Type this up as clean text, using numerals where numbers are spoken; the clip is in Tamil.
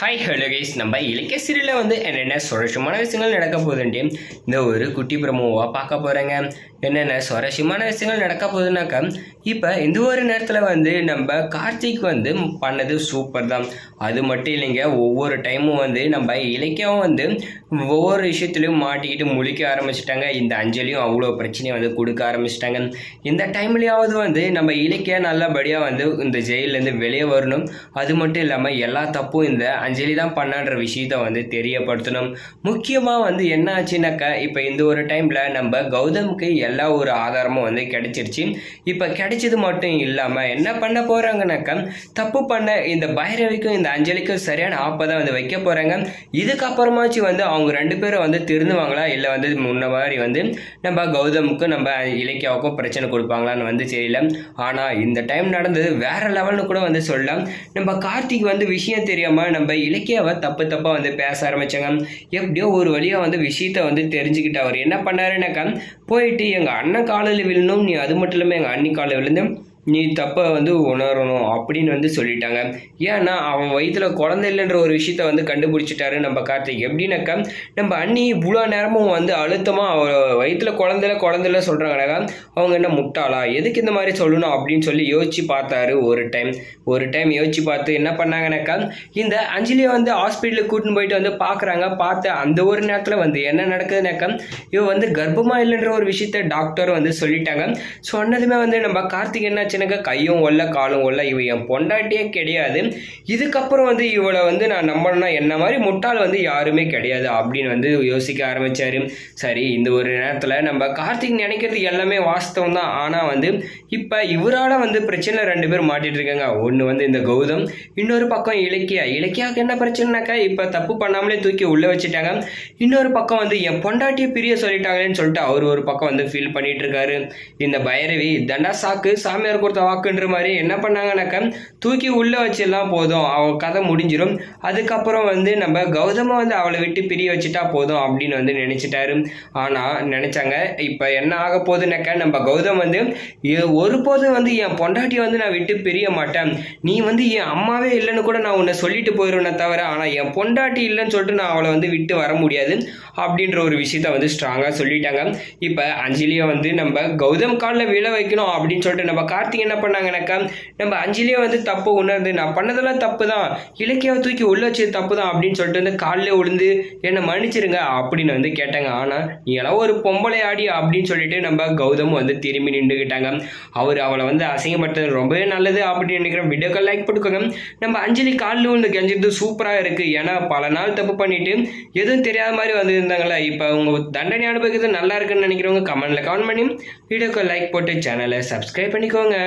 ஹாய் ஹலோ கைஸ், நம்ம இலக்கிய சீரியலில் வந்து என்னென்ன சுவாரஸ்யமான விஷயங்கள் நடக்க போகுதுன்ட்டு இந்த ஒரு குட்டி பிரமோவாக பார்க்க போகிறேங்க. என்னென்ன சுவாரஸ்யமான விஷயங்கள் நடக்க போகுதுனாக்கா, இப்போ இந்த ஒரு நேரத்தில் வந்து நம்ம கார்த்திக் வந்து பண்ணது சூப்பர் தான். அது மட்டும் இல்லைங்க, ஒவ்வொரு டைமும் வந்து நம்ம இலக்கியம் வந்து ஒவ்வொரு விஷயத்துலையும் மாட்டிக்கிட்டு முழிக்க ஆரம்பிச்சிட்டாங்க. இந்த அஞ்சலியும் அவ்வளோ பிரச்சனையை வந்து கொடுக்க ஆரம்பிச்சிட்டாங்க. இந்த டைம்லேயாவது வந்து நம்ம இலக்கியம் நல்லபடியாக வந்து இந்த ஜெயிலேருந்து வெளியே வரணும். அது மட்டும் இல்லாமல் எல்லா தப்பும் இந்த அஞ்சலி தான் பண்ணான்ற விஷயத்த வந்து தெரியப்படுத்தணும். முக்கியமாக வந்து என்ன ஆச்சுனாக்கா, இப்போ இந்த ஒரு டைமில் நம்ம கௌதமுக்கு எல்லா ஒரு ஆதாரமும் வந்து கிடைச்சிருச்சு. இப்போ கிடைச்சது மட்டும் இல்லாமல் என்ன பண்ண போகிறாங்கனாக்கா, தப்பு பண்ண இந்த பைரவிக்கும் இந்த அஞ்சலிக்கும் சரியான ஆப்பதான் வந்து வைக்க போகிறாங்க. இதுக்கப்புறமாச்சு வந்து அவங்க ரெண்டு பேரும் வந்து திருந்துவாங்களா, இல்லை வந்து முன்ன மாதிரி வந்து நம்ம கௌதமுக்கும் நம்ம இலக்கியாவுக்கும் பிரச்சனை கொடுப்பாங்களான்னு வந்து தெரியல. ஆனால் இந்த டைம் நடந்தது வேற லெவல்னு கூட வந்து சொல்லலாம். நம்ம கார்த்திக் வந்து விஷயம் தெரியாமல் நம்ம இலக்கியாவை தப்பாக வந்து பேச ஆரம்பித்தாங்க. எப்படியோ ஒரு வழியாக வந்து விஷயத்தை வந்து தெரிஞ்சுக்கிட்டு அவர் என்ன பண்ணாருனாக்கா, போயிட்டு எங்கள் அண்ணன் காலில் விழணும், நீ அது மட்டும் இல்லாமல் எங்கள் அண்ணி காலில் விழுந்து நீ தப்பை வந்து உணரணும் அப்படின்னு வந்து சொல்லிட்டாங்க. ஏன்னா அவன் வயிற்றுல குழந்தை இல்லைன்ற ஒரு விஷயத்த வந்து கண்டுபிடிச்சிட்டாரு நம்ம கார்த்திக். எப்படின்னாக்கா, நம்ம அண்ணி இவ்வளோ நேரமும் வந்து அழுத்தமாக அவ வயிற்றுல குழந்தைல சொல்கிறாங்கனாக்கா, அவங்க என்ன முட்டாளா, எதுக்கு இந்த மாதிரி சொல்லணும் அப்படின்னு சொல்லி யோசிச்சு பார்த்தாரு. ஒரு டைம் யோசிச்சு பார்த்து என்ன பண்ணாங்கனாக்கா, இந்த அஞ்சலியை வந்து ஹாஸ்பிட்டலுக்கு கூட்டின்னு போயிட்டு வந்து பார்க்குறாங்க. பார்த்து அந்த ஒரு நேரத்தில் வந்து என்ன நடக்குதுனாக்கா, இவ வந்து கர்ப்பமாக இல்லைன்ற ஒரு விஷயத்த டாக்டர் வந்து சொல்லிட்டாங்க. சொன்னதுமே வந்து நம்ம கார்த்திக் என்ன கையும் ஒல்ல காலும் ஒல்ல, இவ என் பொண்டாட்டியே கிடையாது, இதுக்கப்புறம் வந்து இவளை வந்து நான் நம்பணும்னா என்ன மாதிரி முட்டாள் வந்து யாருமே கிடையாது அப்படின்னு வந்து யோசிக்க ஆரம்பிச்சாரு. சரி, இந்த ஒரு நேரத்தில் நம்ம கார்த்திக் நினைக்கிறது எல்லாமே வாஸ்தவம் தான். ஆனால் வந்து இப்போ இவரால் வந்து பிரச்சனை ரெண்டு பேர் மாட்டிட்டு இருக்காங்க. ஒன்று வந்து இந்த கௌதம், இன்னொரு பக்கம் இலக்கியாவுக்கு என்ன பிரச்சனைனாக்கா, இப்போ தப்பு பண்ணாமலே தூக்கி உள்ளே வச்சுட்டாங்க. இன்னொரு பக்கம் வந்து என் பொண்டாட்டியை பிரிய சொல்லிட்டாங்களேன்னு சொல்லிட்டு அவர் ஒரு பக்கம் வந்து ஃபீல் பண்ணிட்டு இருக்காரு. இந்த பைரவி தண்டா சாக்கு சாமியார் கொடுத்த வாக்குன்ற மாதிரி என்ன பண்ணாங்கனாக்கா, தூக்கி உள்ள வச்சிடலாம், போதும், அவ கதை முடிஞ்சிடும். அதுக்கப்புறம் வந்து நம்ம கௌதம வந்து அவளை விட்டு பிரிய வச்சுட்டா போதும் அப்படின்னு வந்து நினைச்சிட்டாரு. ஆனால் நினைச்சாங்க, இப்போ என்ன ஆக போகுதுனாக்கா, நம்ம கௌதம் வந்து ஒருபோதும் வந்து என் பொண்டாட்டியை வந்து நான் விட்டு பிரிய மாட்டேன், நீ வந்து என் அம்மாவே இல்லைன்னு கூட நான் உன்னை சொல்லிட்டு போயிடுவேனே தவிர, ஆனால் என் பொண்டாட்டி இல்லைன்னு சொல்லிட்டு நான் அவளை வந்து விட்டு வர முடியாது அப்படின்ற ஒரு விஷயத்த வந்து ஸ்ட்ராங்காக சொல்லிட்டாங்க. இப்போ அஞ்சலியை வந்து நம்ம கௌதம் காலில் விழ வைக்கணும் அப்படின்னு சொல்லிட்டு நம்ம கார்த்திக் என்ன பண்ணாங்கனாக்கா, நம்ம அஞ்சலியை வந்து தப்பு உணர்ந்து நான் பண்ணதெல்லாம் தப்பு தான், இலக்கியாவை தூக்கி உள்ள வச்சது தப்பு தான் அப்படின்னு சொல்லிட்டு வந்து காலில் விழுந்து என்னை மன்னிச்சிருங்க அப்படின்னு வந்து கேட்டாங்க. ஆனால் நீ எல்லாம் ஒரு பொம்பளை ஆடி அப்படின்னு சொல்லிட்டு நம்ம கௌதம் வந்து திரும்பி நின்றுக்கிட்டாங்க. அவளை வந்து அசிங்கப்பட்டது ரொம்பவே நல்லது அப்படின்னு நினைக்கிறேன். வீடியோக்கள் லைக் போட்டுக்கோங்க. நம்ம அஞ்சலி காலில் விழுந்து கெஞ்சிட்டு சூப்பராக இருக்குது. ஏன்னா பல நாள் தப்பு பண்ணிட்டு எதுவும் தெரியாத மாதிரி வந்து இருந்தாங்களா, இப்போ அவங்க தண்டனை அனுபவிக்கிறது நல்லா இருக்குன்னு நினைக்கிறவங்க கமெண்ட்ல கமெண்ட் பண்ணி வீடியோக்கு லைக் போட்டு சேனலை சப்ஸ்கிரைப் பண்ணிக்கோங்க.